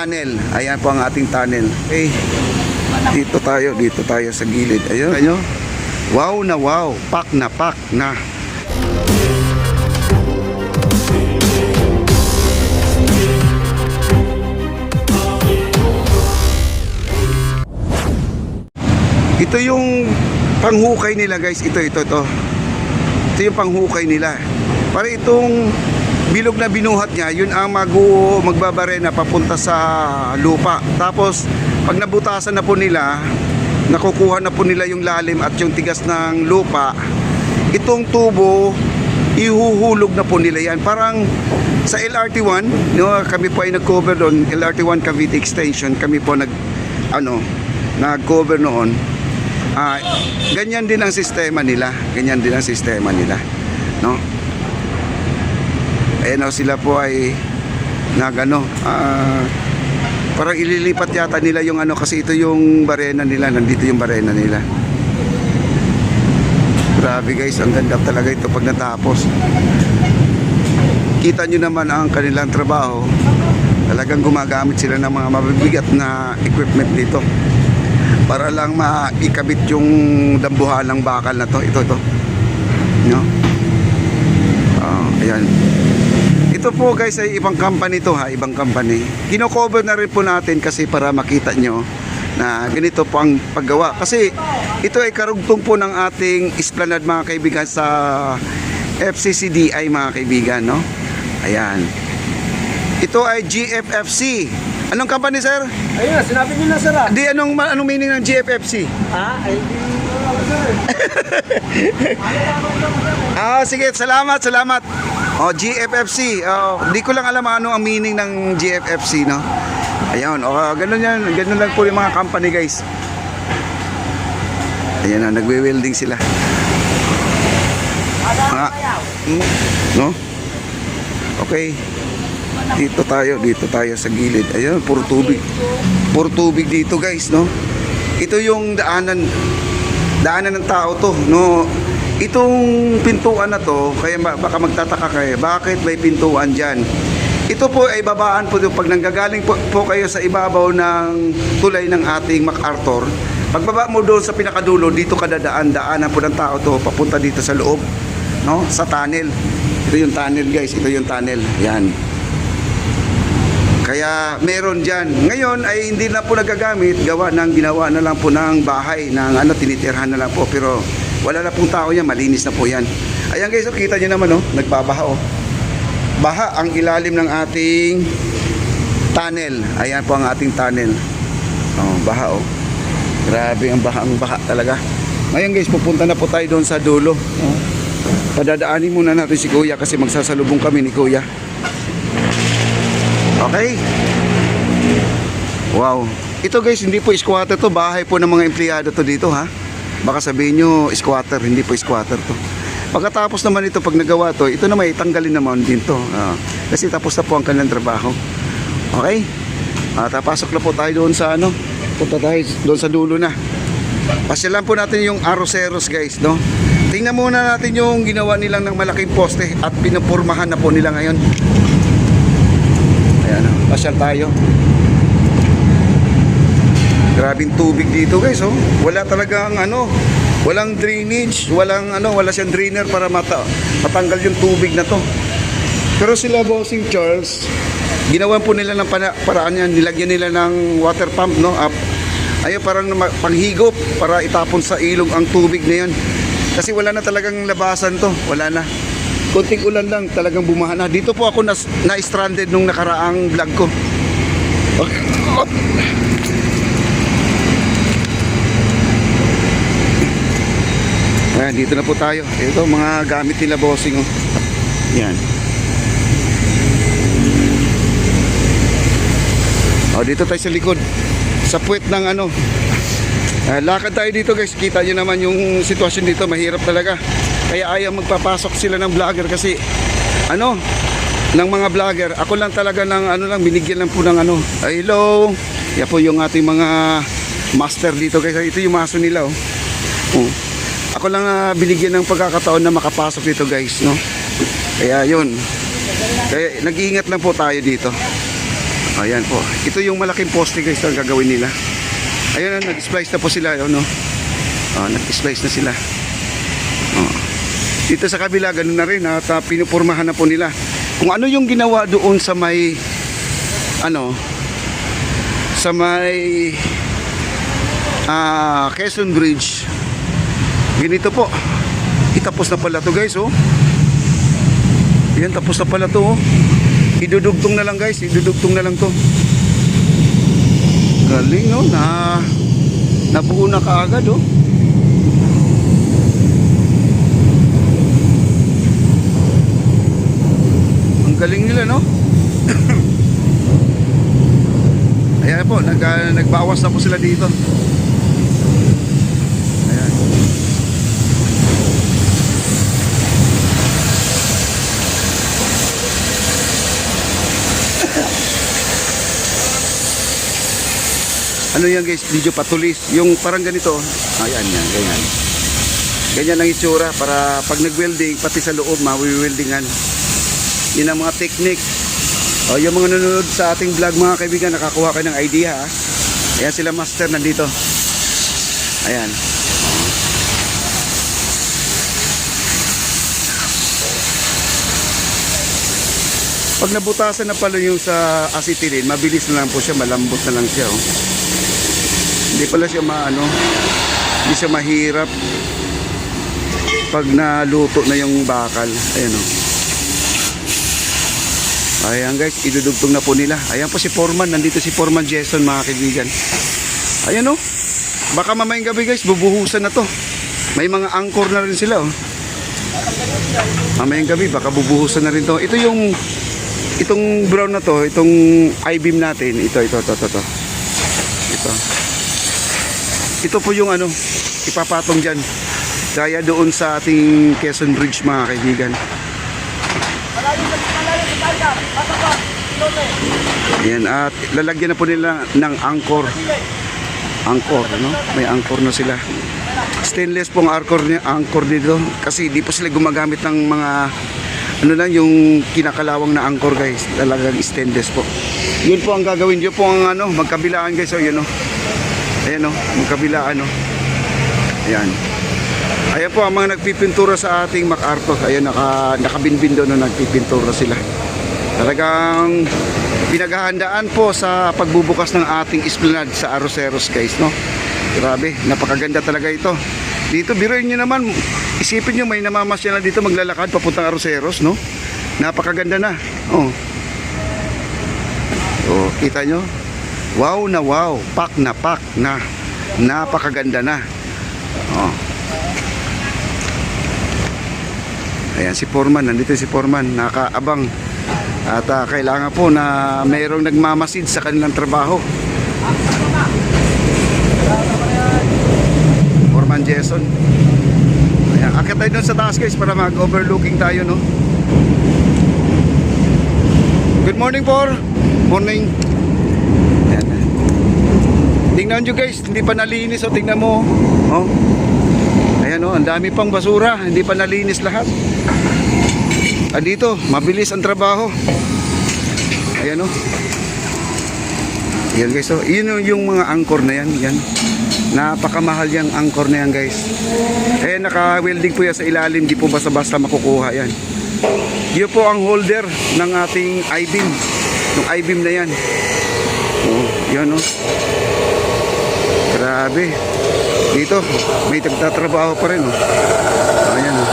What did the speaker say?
tunnel. Ayan po ang ating tunnel. Okay. Dito tayo sa gilid. Ayun, ayun. Wow na wow. Pak na pak na. Ito yung panghukay nila guys. Ito. Ito yung panghukay nila. Para itong bilog na binuhat niya, yun ang magbabare na papunta sa lupa. Tapos pag nabutasan na po nila, nakukuha na po nila yung lalim at yung tigas ng lupa, itong tubo ihuhulog na po nila yan. Parang sa LRT1, no, kami po ay nag-cover doon, LRT1 Cavite Extension, kami po nag-cover noon. Ganyan din ang sistema nila, no? Ayan o, sila po ay parang ililipat yata nila yung kasi ito yung barena nila, nandito yung barena nila. Grabe guys, ang ganda talaga ito pag natapos. Kita nyo naman ang kanilang trabaho, talagang gumagamit sila ng mga mabibigat na equipment dito para lang maikabit yung dambuhalang bakal na to. Ito no? Ayan. Ito po guys ay ibang company to ha, ibang company. Kino-cover na rin po natin kasi para makita nyo na ganito po ang paggawa. Kasi ito ay karugtong po ng ating esplanade mga kaibigan sa FCCDI mga kaibigan, no? Ayan. Ito ay GFFC. Anong company, sir? Ayun, sinabi niyo na, sir. Di, anong meaning ng GFFC? Ay, Sige, salamat. GFFC. Di ko lang alam ano ang meaning ng GFFC, no? Ayun, ganun lang po yung mga company, guys. Ayan na, nagwe-welding sila. No? Okay. Dito tayo sa gilid. Ayun, puro tubig dito guys, no? Ito yung daanan ng tao to, no? Itong pintuan na to, kaya baka magtataka kayo, bakit may pintuan dyan? Ito po ay babaan po pag nanggagaling po kayo sa ibabaw ng tulay ng ating MacArthur. Pagbaba mo doon sa pinakadulo, dito ka daanan po ng tao to papunta dito sa loob, no? Sa tunnel. Ito yung tunnel guys, ito yung tunnel. Yan. Kaya meron dyan. Ngayon ay hindi na po nagagamit, ginawa na lang po ng bahay, ng tinitirhan na lang po. Pero wala na pong tao yan, malinis na po yan. Ayan guys, kita nyo naman, nagbabaha baha ang ilalim ng ating tunnel. Ayan po ang ating tunnel. Baha grabe ang baha talaga. Ngayon guys, pupunta na po tayo doon sa dulo. Padadaanin muna natin si Kuya kasi magsasalubong kami ni Kuya. Okay. Wow. Ito guys, hindi po squatter to. Bahay po ng mga empleyado to dito ha. Baka sabihin nyo squatter. Hindi po squatter to. Pagkatapos naman ito, pag nagawa to, ito na may tanggalin naman din to. Kasi tapos na po ang kanilang trabaho. Okay. Tapasok na po tayo doon sa punta tayo doon sa dulo na. Pasyalan po natin yung Arroceros guys, no? Tingnan muna natin yung ginawa nilang ng malaking poste at pinupurmahan na po nila ngayon. Ayan, pasyal tayo. Grabing tubig dito guys, wala talagang walang drainage, wala siyang drainer para matanggal yung tubig na to. Pero sila Bossing Charles, ginawan po nila ng paraan yan, nilagyan nila ng water pump, no? Ayun, parang panghigop para itapon sa ilog ang tubig na yan. Kasi wala na talagang labasan to, wala na. Konting ulan lang, talagang bumaha na. Dito po ako na-stranded nung nakaraang vlog ko. Okay. Ayan, dito na po tayo. Ito, mga gamit nila Bossing. Yan. Dito tayo sa likod. Sa puwet ng lakad tayo dito guys. Kita nyo naman yung sitwasyon dito. Mahirap talaga. Kaya ayaw magpapasok sila ng vlogger kasi ng mga vlogger. Ako lang talaga ng binigyan lang po ng hello. Yan po yung ating mga master dito guys. Ito yung maso nila Ako lang binigyan ng pagkakataon na makapasok dito guys, no? Kaya yun. Kaya nag-iingat lang po tayo dito. Ayan po. Ito yung malaking poste guys ang gagawin nila. Ayan na, nag-splice na po sila. No? Nag-splice na sila. Dito sa kabila, ganun na rin. At pinupurmahan na po nila. Kung ano yung ginawa doon sa may sa may Quezon Bridge. Ganito po. Itapos na pala to guys. Yan, tapos na pala to. Idudugtong na lang guys. Idudugtong na lang to. Galing no. Nabuo na kaagad Ang galing nila no. Ayan po, nagbawas na po sila dito. Ayan. Ano yan guys, video patulis. Yung parang ganito. Ayan, yan, ganyan. Ganyan ang itsura para pag nag-welding, pati sa loob, mawi-weldingan. Yun ang mga technique. Yung mga nanonood sa ating vlog mga kaibigan, nakakuha kayo ng idea ha. Ayan sila master nandito. Ayan. Pag nabutasan na pala yung sa acetylene, mabilis na lang po siya, malambot na lang siya Hindi pala siya hindi siya mahirap pag naluto na yung bakal. Ayan Ayan guys, idudugtong na po nila. Ayan po si Foreman, nandito si Foreman Jason mga kaibigan. Ayan baka mamayang gabi guys, bubuhusan na to. May mga anchor na rin sila Mamayang gabi, baka bubuhusan na rin to. Ito itong brown na to, itong I-beam natin. Ito. Ito po yung ipapatong dyan. Gaya doon sa ating Quezon Bridge mga kaibigan. Ayan, at lalagyan na po nila ng anchor. May anchor na sila. Stainless pong anchor dito. Kasi di po sila gumagamit ng mga yung kinakalawang na anchor guys. Talagang stainless po. Yun po ang gagawin. Yun po ang magkabilaan guys. Yun Ayan magkabilaan Ayan. Ayan po ang mga nagpipintura sa ating MacArthur. Ayan, nakabinbin doon nagpipintura sila. Talagang pinaghahandaan po sa pagbubukas ng ating esplanade sa Arroceros guys Grabe, napakaganda talaga ito. Dito, biruin nyo naman, isipin nyo may namamasya na dito maglalakad papuntang Arroceros Napakaganda na. Kita nyo? Wow na wow, pak na. Napakaganda na. Ayan si Foreman, nandito si Foreman, nakaabang. At kailangan po na mayroong nagmamasid sa kanilang trabaho. Foreman Jason. Ayan, akit tayo dun sa taas guys para mag-overlooking tayo Good morning Morning. Ayan. Tingnan nyo guys, hindi pa nalinis tingnan mo Ayan ang dami pang basura, hindi pa nalinis lahat. Dito, mabilis ang trabaho. Ayan Ayan guys yun yung mga anchor na yan. Napakamahal yung anchor na yan guys. Ayan, naka-welding po yan sa ilalim. Di po basta-basta makukuha yan. Yun po ang holder ng ating I-beam. Yung I-beam na yan. Yan Grabe. Dito, may tagtatrabaho pa rin Ayan